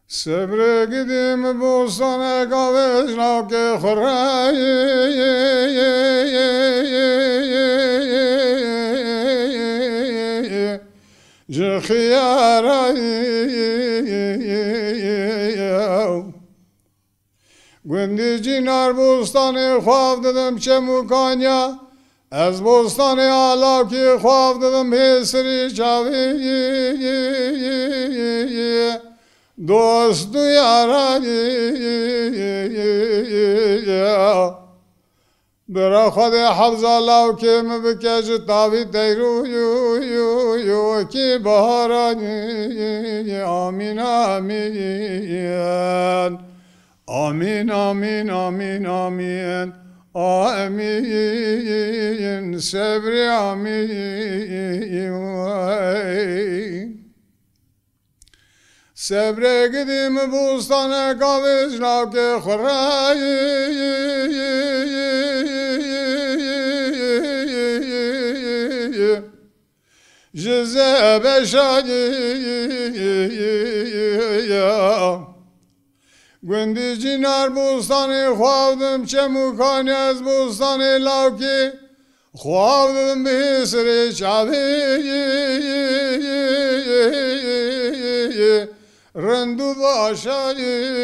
صبر گدیم بوستان گاوش ناک خورایی جخیارایی گندی جینار بوستان خواب دادم چه مکانیا از بوستان علاقی خواب دادم بسری چاوی دوست و یارایی برا خود حفظ الله که مبکش تاوی تیرو یو کی بهارانی آمین آمین آمین آمین آمین آمین آمین صبر آمین صبر گدیم بوستان کاوش ناک خورایی جزه بشایی گندی جینار بوستان خوابدم چه مکانی از بوستان لاکی خوابدم به سر چاوی رندو باشایی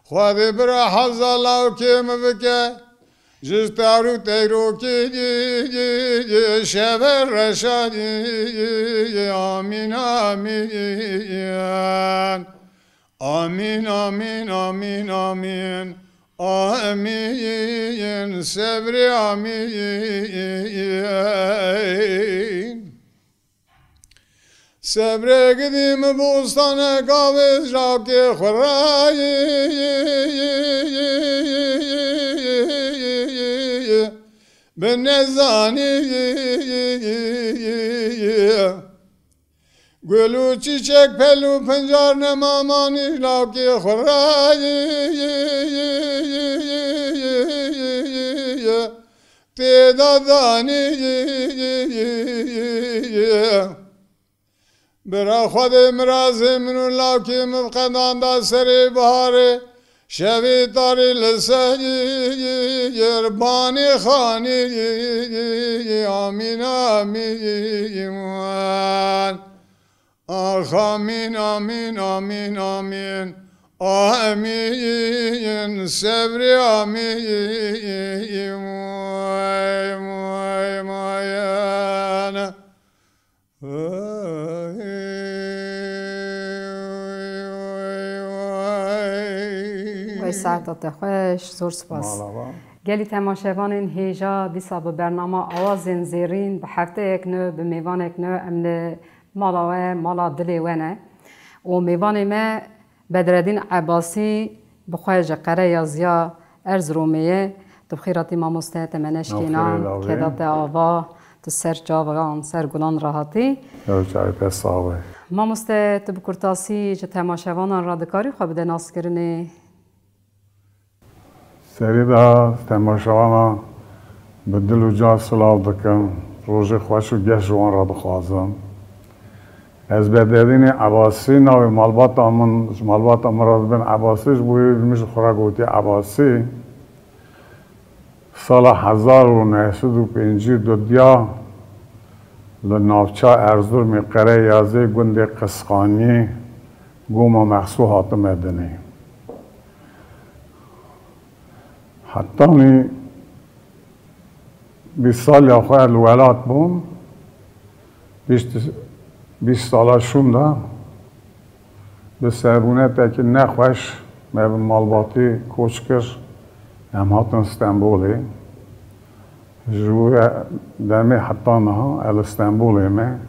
خواد برا حفظ لاکی مبکه جستارو تیرو کی شبر رشادی آمین آمین آمین آمین آمین آمین آمین صبر آمین صبر قدیم بوستان کاوش را که خورایی به نزانی گلو چیچک پلو پنجار نمامانی لاکی خورایی تیدادانی برا خود مرازی منو لاکی مفقدان دا سری بهاره شوی تاری لسجی ربانی خانی آمین آمین آمین آمین آمین آمین آمین صبر آمین ساعتات خوش زور سپاس گلی تماشاوان این هیجا دیسا به برنامه آوازین زیرین به هفته یک نو به میوان یک نو امن مالا دلی ونه و میوان ما بدردین عباسی بخواهج قره یازیا ارز رومیه تو بخیراتی ما مستهت منشکینا که داد آوا تو سر جاوگان سر گلان راحتی ما مستهت بکرتاسی که تماشاوان را دکاری خواه بده ناس کرنه سریدا تماشاوانا به دل و جان سلاو دکم روز خوش و گشت جوان را بخوازم از بدردین عباسی ناوی مالبات امراض بین عباسیش بوی میش خورا گوتی عباسی سال 1905 دودیا لنافچا ارزور می قره یازی گند قسقانی گوما مخصو حاتم مدنی حتی می 20 سال یا خواه الولاد بوم 20 ساله شونده به سربونه تا که نخوش من مالباتی کوچ کرد هم هاتن استنبولی جوی دمی حتی نه استنبولی من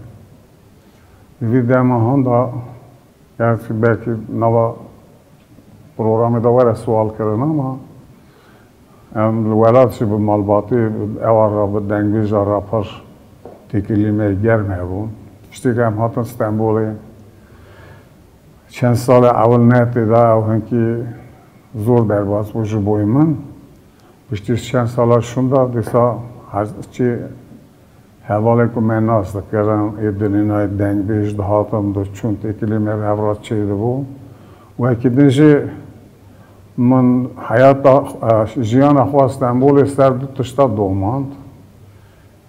ویدیو هم دا یعنی بلکه نوا پروگرامی داره سوال کردن ما الولادشی به مالباتی اوار را به دنگویج را پر تکلیمه گرمه بود اشتی که هم هاتن استنبولی چند سال اول نه تیدا او هنکی زور درباز بوجو بوی من بیشتر چند سال شونده دیسا چی حواله که من ناست کردم ایدنینای دنگ بیش دهاتم دو چون تکلی مرهورات چیده بود و که دیجی من حیات جیان خو استانبول استر دو تشتا دوماند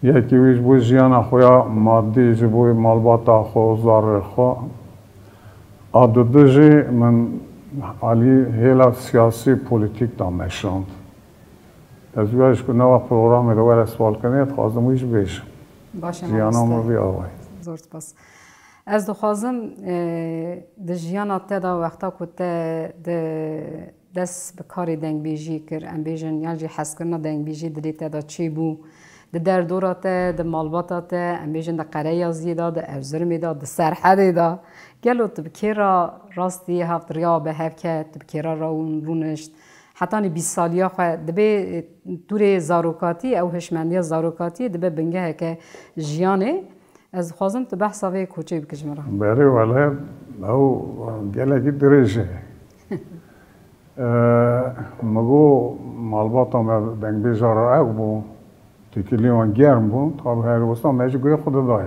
یکی ویش بود جیان خویا مادی جی بود مالباتا خو زار خو آدو دیجی من علی هیلا سیاسی پولیتیک دامشاند از ویش که نوا پروگرام دوباره سوال کنید خواستم ویش بیش جیانم رو بی آوای زور سپاس از دخوازم د جیانا تدا وقتا که دست به کاری دنگ بیجی کر ام بیجن یا جی حس کرنا دنگ بیجی دلی تدا چی بو در دوراته د مالباتاته ام بیجن د قره زیدا د افزرمی دا د سرحدی دا گلو تبکیرا راستی هفت ریا به هفکه تبکیرا رونشت حتی 20 سالیا خواه دبی دور زاروکاتی او هشمندی زاروکاتی دبی بنگه که جیانه از خوازم تو بحث آوه کوچه بکش مرا بری ولی او گلکی دریشه مگو مالباتم دنگ بیجاره اگ بو تکلی وان گرم بو تا به هیروستان میشه گوی خود دای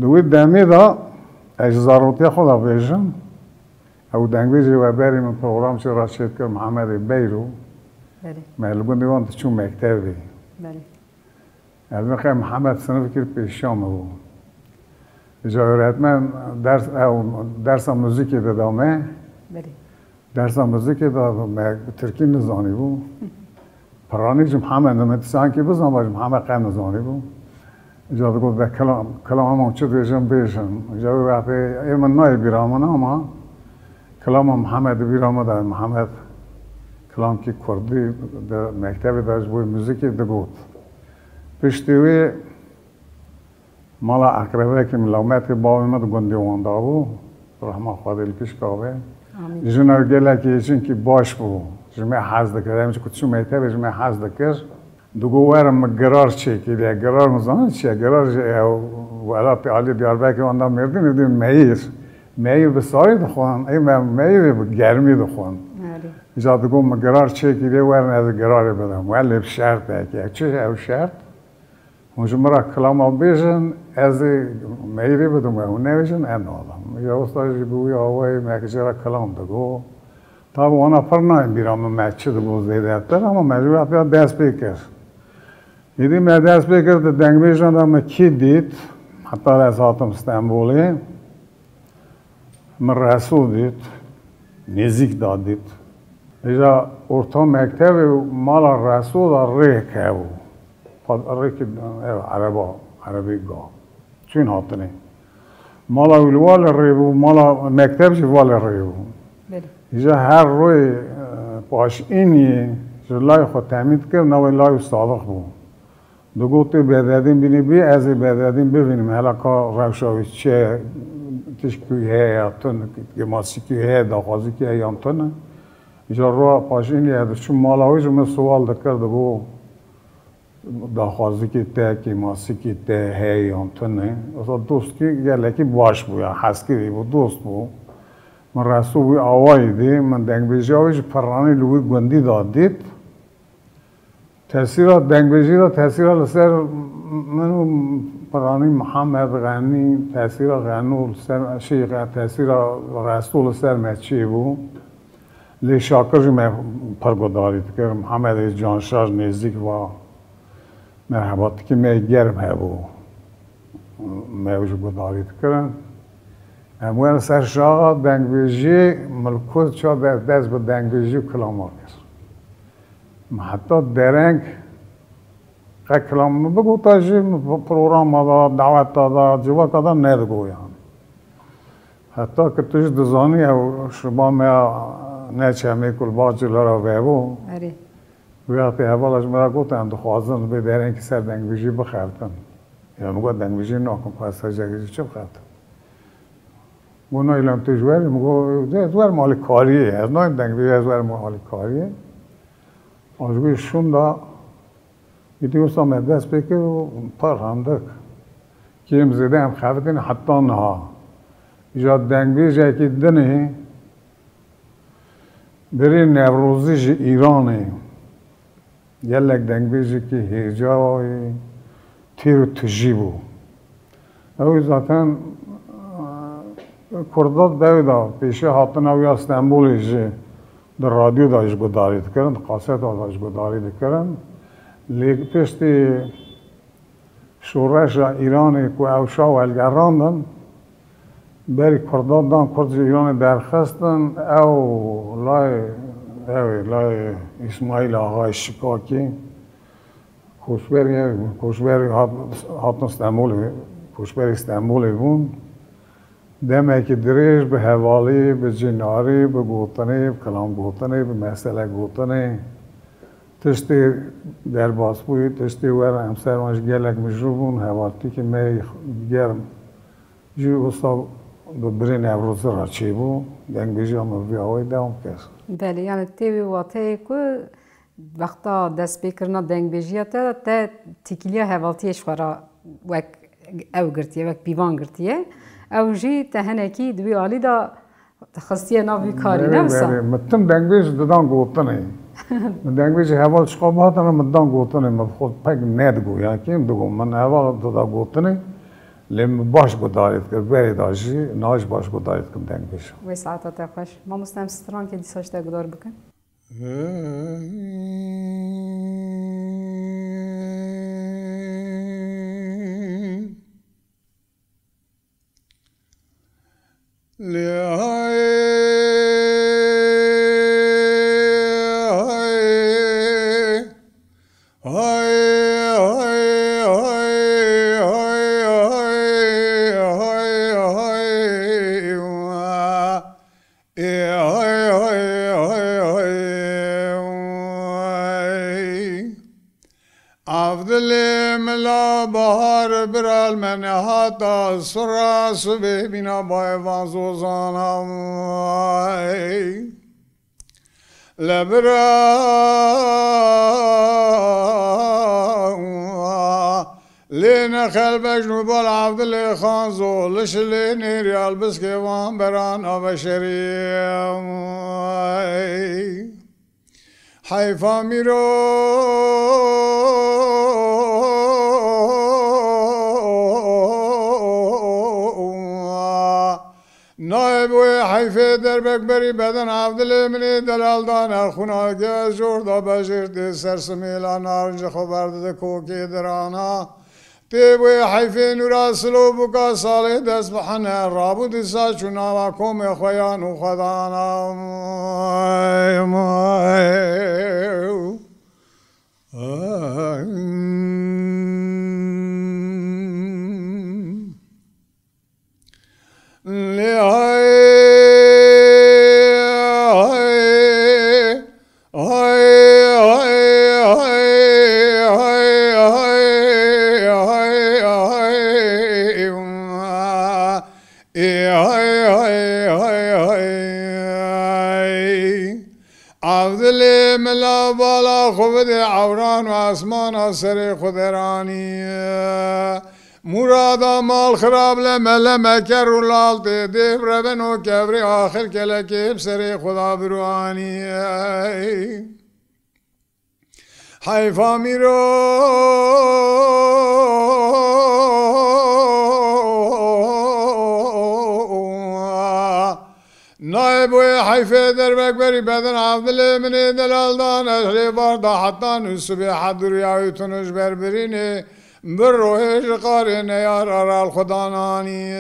دوی دمی دا از زاروتی خدا بیجم او دنگ بیجی و بری من پروگرام چه راشد کرد محمد بیرو مهلگون دیوان چون مکتبی از من خیلی محمد صنف کرد پیشام بود اجازه من درس موزیکی دادمه درس موزیکی دادم ترکی نزانی بود پرانی محمد نمیتسان که بزن باش محمد قیم نزانی بود اجازه گفت به کلام هم چه دیجم بیشم اجازه وقتی من نای بیرامونه اما کلام محمد بیرامه در محمد کلام که کردی در مکتب داشت بود موزیکی دگوت پشتیوی مالا اقربه که ملامت باوی مد گندی وانده بود رحمه خواهد پیش کابه جنر گله که ایچین که باش بود جمعه حز دکر همیشه کتشو مکتب جمعه حز دکر دوگو ورم گرار چی که دیگه گرار مزانه چیه گرار والا پیالی دیاربکی وانده مردین میر بساری دخوان ای میر گرمی دخوان ایجا دوگو گرار چی که دیگه ورم از گراری بدم ولی شرط که چیه او شرط مجموعه مرا کلام بیشن از میری بدم و نمیشن انادم یا استادی گویی آوای مکجرا کلام دگو تا وانا فرنایم بیرام مچه دگو زیده تر اما مجبور افیاد دست بیکر دیدی من دست بیکر دنگ بیشن دام کی دید حتی از آتم استانبولی من رسول دید نزیک داد دید ایجا ارتا مکتب مال رسول ریک هاو که عربی گاه چون هاتنی مالا ولوال ریبو مالا مکتب شوال ریبو اینجا هر روی پاش اینی جلای خود تامید کرد نوی لای صادق بود دو گوتی بدادیم بینی بی از بدادیم ببینیم حالا که روشاوی چه تشکیه یا تن که ماسیکیه داخازی که یا تن اینجا رو پاش اینی از چون مالاویش من سوال دکرد دو داخازی که ته که ماسی که ته هیام تنه اصلا دوست که گله که باش بود یا حسکی بود دوست بود من رسول آوایی دی من دنگ بیجاویش پرانی لوی گندی داد دید تاثیرات دنگ بیجی دا تاثیرات لسر منو پرانی محمد غنی تاثیرات غنو لسر شیخ تاثیرات رسول لسر مچی بود لی شاکرش من پرگداریت که محمد جانشاش نزدیک و مرحبات که می گرم هبو میوجو گداریت کردن اموال سر شاه دنگ بیجی ملکوت چا دست به دنگ بیجی کلام کرد حتی درنگ که کلام بگو تاجی پروگرام داد دعوت داد جواب داد ندگو یعنی حتی که توش دزانی او شما نه چه میکل باجی لرا بهبو وقتی اولش مرا گفتم دخواستم به درنگ که سر دنگ بیجی بخرتن یا میگو دنگ بیجی نکن پس جگری چه بخرتن گونه ایلام تجوری میگو دوار مال کاریه از نایم دنگ بیجی از مال کاریه آجگوی شون دا ایتی گفتم دست بکر و پر همدک کیم زده هم خفتین حتی نه ایجا دنگ بیجی که دنه بری نوروزیش ایرانه یلک دنگ بیجی که هیجای تیر تجی بو او zaten کردات دویدا پیشه هاتن اوی استانبول جه در رادیو داش گداری دکرن قاست داش گداری دکرن لیک پشتی شورش ایرانی که اوشا و الگراندن بری کردات دان کرد ایران درخستن او لای اسماعیل آقای شکاکی کوشبری هاتن استانبول کوشبری استانبول بون دمه که دریج به حوالی به جناری به گوتنی به کلام گوتنی به مسئله گوتنی تشتی در باسپوی تشتی ور همسر ماش گلک مجروبون حوالی که می گرم جو اصلا به برین ابروز را چی بو دنگ بیجی هم بیاوی دوام کس بله یعنی تیوی واته که وقتا دست بکرنا دنگ بیجی تا تکیلیا حوالتیش خورا وک او گرتیه وک بیوان گرتیه او جی تهنکی دوی عالی دا خستیه ناوی کاری نمسا متن دنگ بیج دادان گوتنی دنگ بیج حوال شقاب هاتنا مدان گوتنی مبخود پک ند گو یعنی کیم دگو من حوال دادا گوتنی لیم باش گدارید کرد بری داشتی ناش باش گدارید کم دنگ بیج وی ساعتا تا خوش ما مستم ستران که دیساش تا گدار بکن سرا سبه بینا بای وازوزانم لبرا لین خلبش نوبال عبدالله خان زولش لین ریال بسکوان بران آبشریم حیفا میرو نایب و حیفه در بکبری بدن عبدالله منی دلال دانه خونا که جوردا بجرد سرسمیلا نارنج خبرده کوکی درانا تیب و حیفه نورا سلو بکا ساله دست بحنه رابو دیسا چونا و کوم خویان و خدانا عبدالله ملا بالا خود عوران و آسمان سر خدرانی مرادا مال خراب لمل مکر و لالت دیو ربن و کبری آخر کلکیب سر خدا بروانی حیفا میرو نایب و حیفه در بکبری بدن عبدالله منی دلال دان اهلی باردا حتی نسبی حدوریاوی تنش بربرینه بر روحش قارن یار ارال خدانانی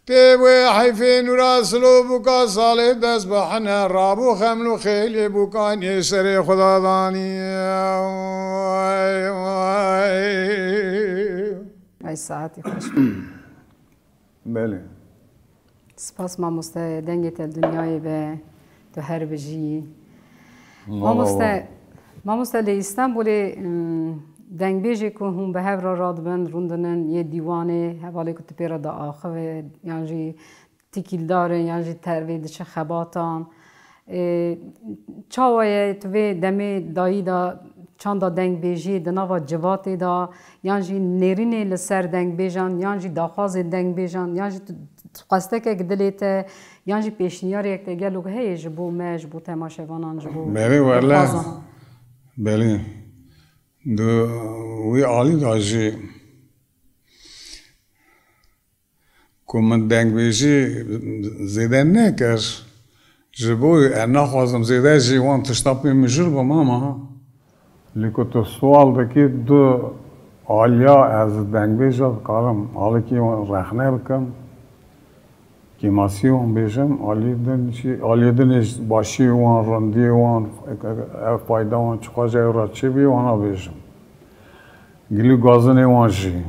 تیب و حیفه نورا سلو بکا صالح دست بحنه رابو خملو خیلی بکان یه سر خدا دانی ای ساعتی خوش بله سپاس ما مسته دنگت دنیای به تو هر بجی ما مسته لی استانبول دنگ بیجی که هم به هر راد بند روندنن یه دیوانه حوالی که تپیرا دا آخوه یعنی تیکیل داره یعنی تروید چه خباتان چاوه توی دمی دایی دا چند دا دنگ بیجی دناوا جواتی دا یعنی نرینه لسر دنگ بیجان یعنی داخواز دنگ بیجان یعنی قصده که دلیت یعنی پیشنیاری یک تگلو که هی جبو مش بو تماشوانان جبو بله والله بله وی عالی داشتی که من دنگ بیشی زیده نکر جبوی نخواستم زیده جیوان تشتاپی مجر با ماما لیکن تو سوال دکی دو عالیا از دنگ بیشی کارم حالا که رخنه بکن که ماسیون بیشم عالی دنش باشی وان رندی وان فایده وان چخواجه را چی بی وانا بیشم گلی گازنه وان جی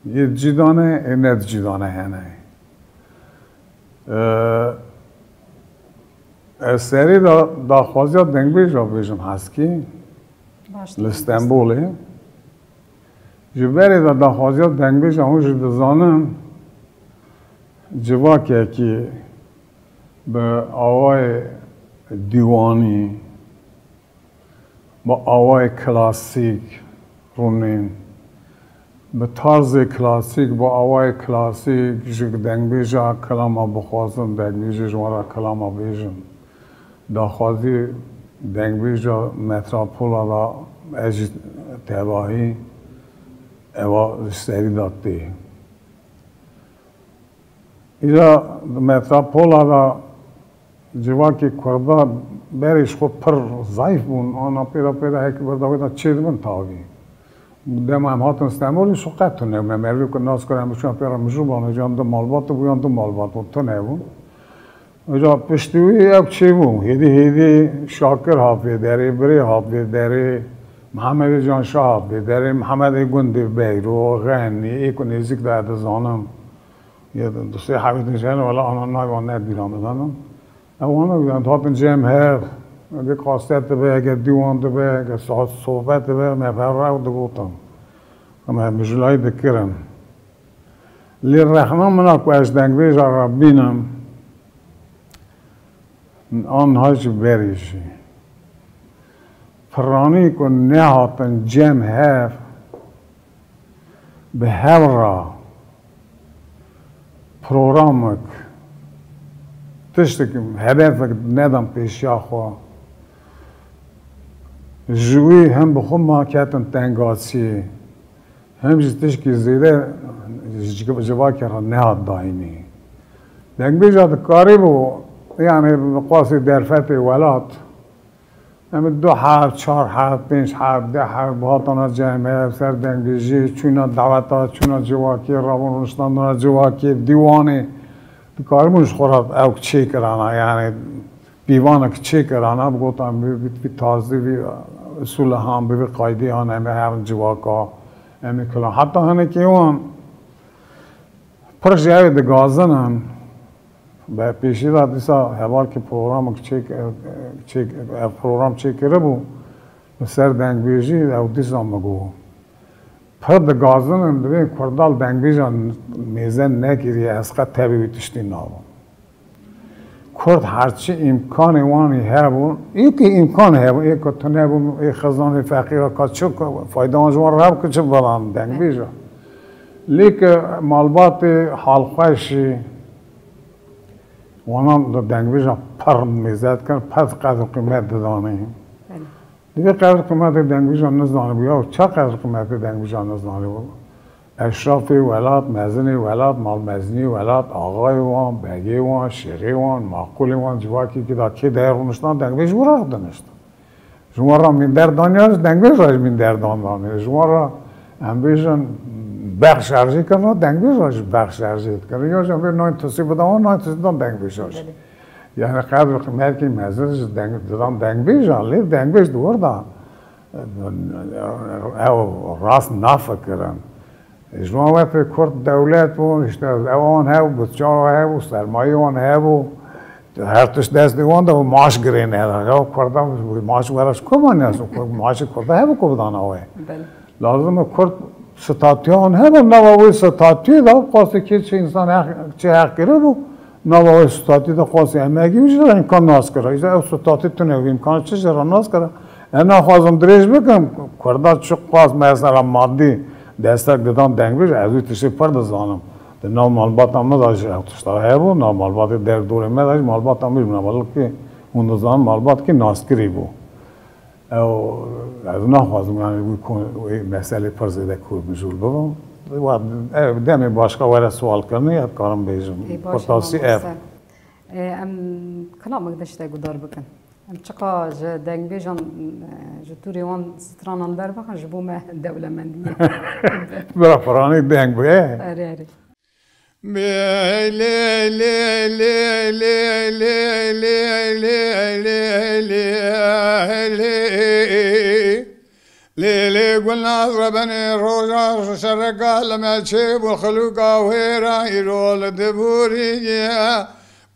یه جیدانه ند جیدانه هنه سری دا خوازیات دنگ بیشم بیشم هست کی لستنبوله جبری دا خوازیات دنگ بیشم اون جد زانم جواکه که به آوای دیوانی با آوای کلاسیک رونین به طرز کلاسیک با آوای کلاسیک جگ دنگ بیجا کلام بخوازم دنگ بیجا جوارا کلام بیجم دا خوازی دنگ بیجا متراپولا دا اجی تباهی اوا سری داتی اینجا متراپولا دا جواکی کرده بریش خود پر ضعیف بون آنا پیدا هیک برده دا چید من تاوی دم هم هاتون استعمالی شو قطع نه مروی که ناز کرم بشون پیرا مجرو بانه جان دو مالبات بویان دو مالبات تو نه بون اینجا پشتوی یک چی بون هیدی شاکر حافظ داری بری حافظ داری محمد جان شاه حافظ داری محمد گندی بیرو غنی ایکو نزدیک داد زانم یه دوستی حافظ نشان ولی آنها نایوان نه بیرام زنم اوانا بیان هاتون جمع هر اگه قاصد به اگه دیوان به اگه صحبت به مفهر رو دگوتم اما مجلای دکرم لی رحمه منا که از دنگ بیش را بینم آنهاش بریشی فرانی که نهاتن جمع هر به هر را پروگرامک تشتكي هدفك ندم پیشیا خوا جوی هم بخوما کاتن تنگاسی هم جتشکی زیده جواکی را نهاد داینی دنگ بیجاد کاری بو یعنی قاسی درفت ولات هم 2 حرف 4 حرف 5 حرف 10 حرف بهاتانا جمعه سر دنگ بیجی چونا دعوتا چونا جواکی رابون رشتاندونا جواکی دیوانی کارمونش خورد او چی کرانه یعنی بیوانه که چی کرانه بگوتم بی تازه بی اصول هم بی قایدی هم همه هر جواکا همه کلان حتی هنه که اون پرش یاوی دگازن هم به پیشی را دیسا حوال که پروگرام چی کرده بو سر دنگ بیجی او دیسا مگو پر دگازن هم دوی کردال دنگ بیجان میزن نگیری از قد طبیعی تشتی نابون کرد هرچی امکان وانی هبون یکی امکان هبون یک تو نبون یک خزانه فقیر که چه فایده آنجوان رب که چه بلان دنگ بیجان لیکن مالبات حال خوشی وانا دنگ بیجان پر میزد کن پس قدر قیمت دادانه دیگه قدر قیمت دنگ بیجان نزدانه بیا چه قدر قیمت دنگ بیجان نزدانه بود اشرافی ولات مزنی ولات مال مزنی ولات آقای وان بگی وان شیری وان معقولی وان جواکی که دا کی درونشتان دنگ بیج برار دانشت شما را من در دانیارش دنگ بیج راج من در دانیارش شما را هم بیجان بخش ارزی کنه دنگ بیج راج بخش ارزی کنه یا جنبه ناین تصیب دام ناین تصیب دام دنگ بیج راج یعنی قدر قیمت که مزنش دنگ بیج لی دنگ بیج دور دا او راست نفکرن شما وقتی کرد دولت بود اوان هاو بچه‌ها هاو سرمایه وان هاو هر توش دست دیوان دو معاش گرینه هاو کردم معاش ورش کمان نیست معاش کرده هاو کردن آوه لازم کرد ستاتیان هاو نواوی ستاتی دا قاسی که چه انسان چه حق کرده بود نواوی ستاتی دا قاسی همگی میشه امکان ناز کرده ایزا او ستاتی تونه امکان چه جرا ناز کرده انا خوازم دریش بکن کرده چه قاس مثلا مادی دستک دادم دنگ بیش از تیشه پرد زانم نام مالبات هم نداشت اختشتار هیبو نام مالبات در دوره مداش مالبات هم بیش بنا ولی که اون زمان مالبات که ناسکری بو او از نخواستم یعنی مسئله پرزیده کور مجول بابم و دمی باشقا وره سوال کنه یاد کارم بیجم پرتاسی اف ام کلام داشته گذار بکن ام چقا دنگ بیجان جتوری وان سترانان در بکن جبوم دوله مندیه برا فرانی دنگ بیه اره اره ليلي قلنا ربني روجا شرقا لما تشيب والخلوقا ويرا يرول دبوريا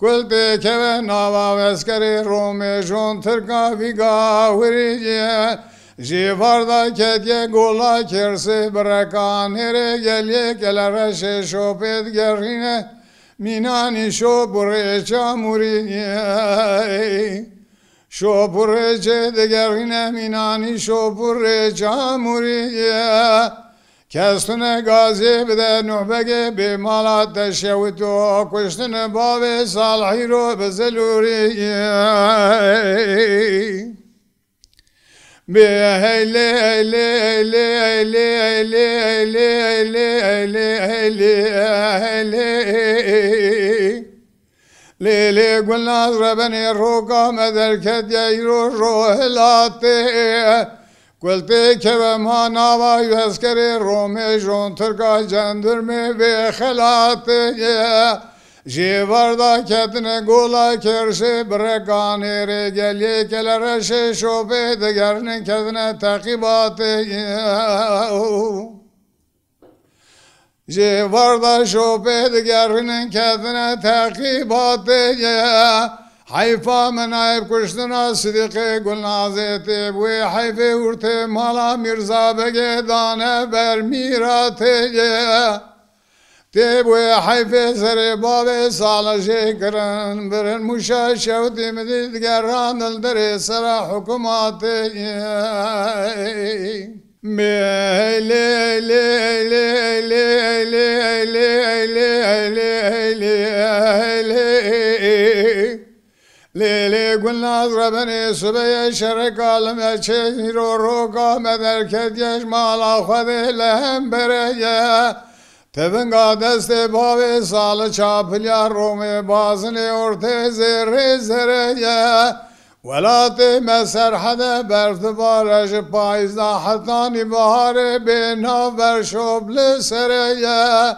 قلت كيف نابا واسكري رومي جون تركا فيقا وريجيا جي فردا كتيا قولا كرسي بركان هيري قلي كلا رشي شوبيت قرينة ميناني شو بريشا مريجيا شوپورچه دگرینه مینانی شوپورچه موریه کستن گازی بده نوبگه به مالات دشویتو کشتن باب صالحی رو بزلوریه به هیلی هیلی هیلی هیلی هیلی هیلی هیلی هیلی هیلی ليلي قلنا ربني الروقة مدركت يجرو روح لاتي قلت كيف ما نابا يسكري رومي جون تركا جندرمي بخلاتي جي بردا كتن قولا كرشي برقاني رجالي كلا رشي شوبي دقرن كتن تقيباتي جي بردا شوبي دقرن كتن تقيباتي حيفا من عيب كشتنا صديقي قلنا زيتي بوي حيفي ورتي مالا مرزا بقيدانا برميراتي تبوي حيفي سري بابي صالة شكرن برن مشا شوتي مديد قران الدري سرا حكوماتي لي لي لي لي لي لي لي ليلي قلنا ضربني سبي شركا لم يشيروا روكا مدركت يجمال أخذ لهم بريا تبنقا دست بابي سال چاپليا رومي بازني ورتي زري زريا ولاتي مسر حدا برتبارج پايزا حتاني بهار بينا برشوب لسريا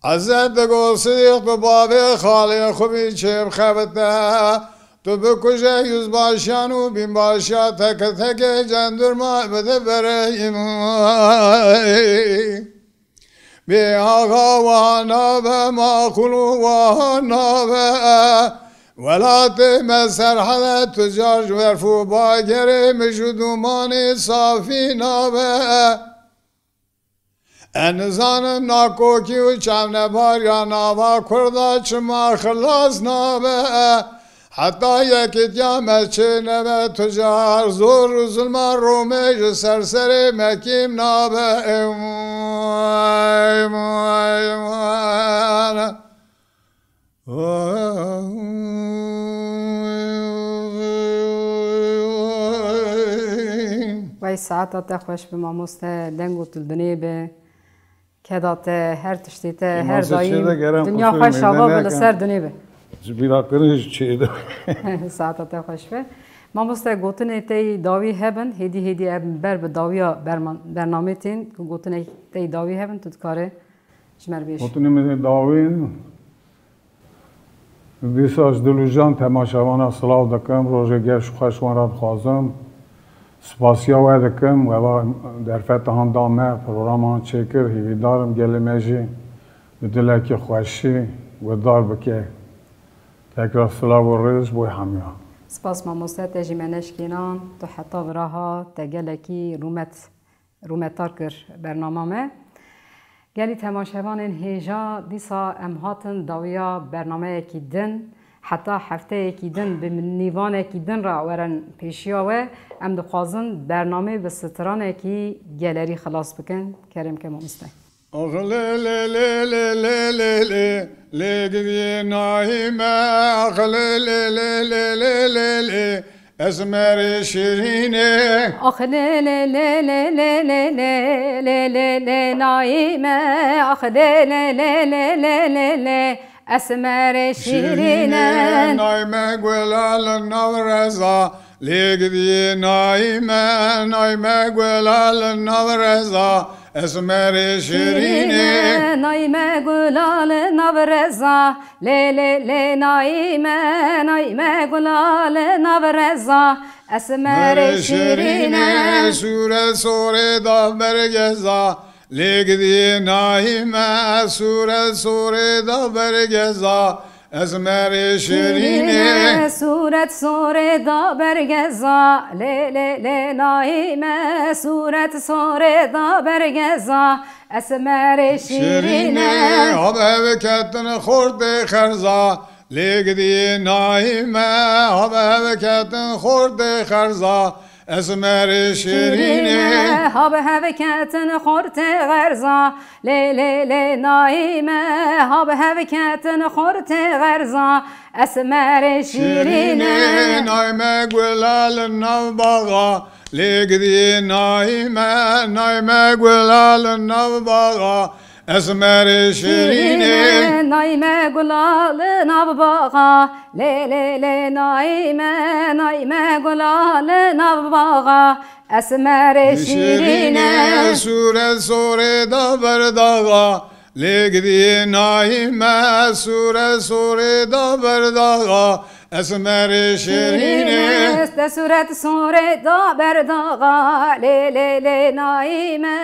عزت دگو صدیق به باب خالی خوبی چه بخبته تو بکشه یوز باشان و بین باشا تک تک جندر ما بده بریم بی آقا و نابه ما خلو و نابه ولات مسر حدا تجار ورفو باگره مجدومان صافی نابه انزانم ناکوکی و چم نبار یا نابا کردا چما خلاص نابه حتی یکی دیامت چه نبه تجار زور و ظلم رومیج سرسر مکیم نابه وای ساعتا تخوش به ماموسته دنگو تلدنی به کدات هر تشتیت هر دایم دنیا خوش آوا بل سر دنیا به بیرا کنیش چیده ساعت تا خوش به ما مست گوتن تی داوی هبن هدی بر به داویا برنامه تین گوتن تی داوی هبن تو کاره شمر بیش گوتن می داوی دیساش دلوجان تماشاوان سلاو دکم روزه گش خوشوان را خوازم سپاسیا و دکم و در فتحان دامه پروگرامان چکر هیویدارم گلمجی بدلکی خوشی و دار بکه تکرار سلاو و رز بوی همیا سپاس ماموسته تجی منش کینان تو حتی براها تگلکی رومتار کر برنامه گلی تماشاوان هیجا دیسا امهاتن داویا برنامه اکی دن حتی هفته اکی دن به نیوان اکی دن را ورن پیشیاوه ام دخوازن برنامه به ستران اکی گلری خلاص بکن کریم که ماموسته اسمر شیرینه آخ لی لی لی لی لی لی لی لی لی لی نایمه آخ لی لی لی لی لی لی لی اسمر شیرینه نایمه گلال نورزا لیگدی نایمه نایمه گلال نورزا اسمر شیرینه نایمه گلال نورزا لی لی لی نایمه نایمه گلال نورزا اسمر شیرینه سوره سوره دا برگزا لیگدی نایمه سوره سوره دا برگزا اسمر شیرینه صورت سوره دا برگزا لی لی لی نایمه صورت سوره دا برگزا اسمر شیرینه آبه کتن خورد خرزا لیگدی نایمه آبه کتن خورد خرزا اسمر شیرینه آبه کتن خورد غرزا لی لی لی نایمه آبه کتن خورد غرزا اسمر شیرینه نایمه گلال نو باغا لیگدی نایمه نایمه گلال نو باغا اسمر شیرینه نایمه گلال نو باغا لی لی لی نایمه نایمه گلال نو باغا اسمر شیرینه سوره سوره دا برداغا لیگدی نایمه سوره سوره دا برداغا اسمر شیرینه صورت سوره دا برداغا لی لی لی نایمه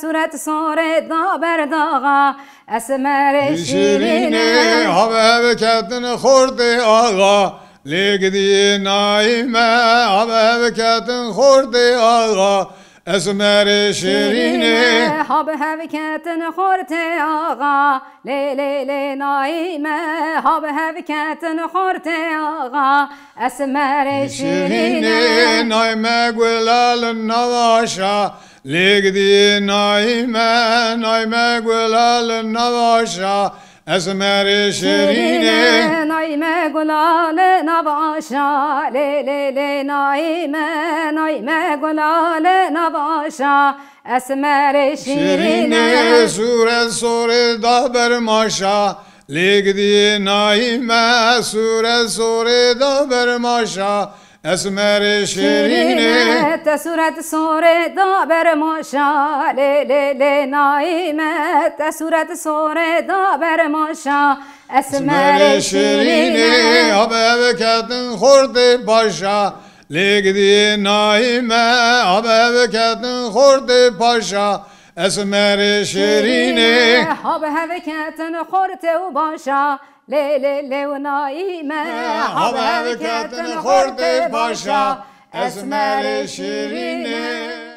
صورت سوره دا برداغا اسمر شیرینه آبه کتن خورد آغا لیگدی نایمه آبه کتن خورد آغا اسمر شیرینه آبه کتن خورد آغا لی لی لی نایمه آبه کتن خورد آغا اسمر شیرینه نایمه گلال نواشا لیگدی نایمه نایمه گلال نواشا اسمر شیرینه نایمه گلال نواشا لی لی لی نایمه نایمه گلال نواشا اسمر شیرینه سوره سوره دا برماشا لیگدی نایمه سوره سوره دا برماشا اسمر شیرینه صورت سوره دا برماشا لی لی لی نایمه صورت سوره دا برماشا اسمر شیرینه آبه کتن خورد پاشا لیگدی نایمه آبه کتن خورد پاشا اسمر شیرینه آبه کتن خورد و باشا لی لی لی و نایمه آبه کتن خورد پاشا اسمر شیرینه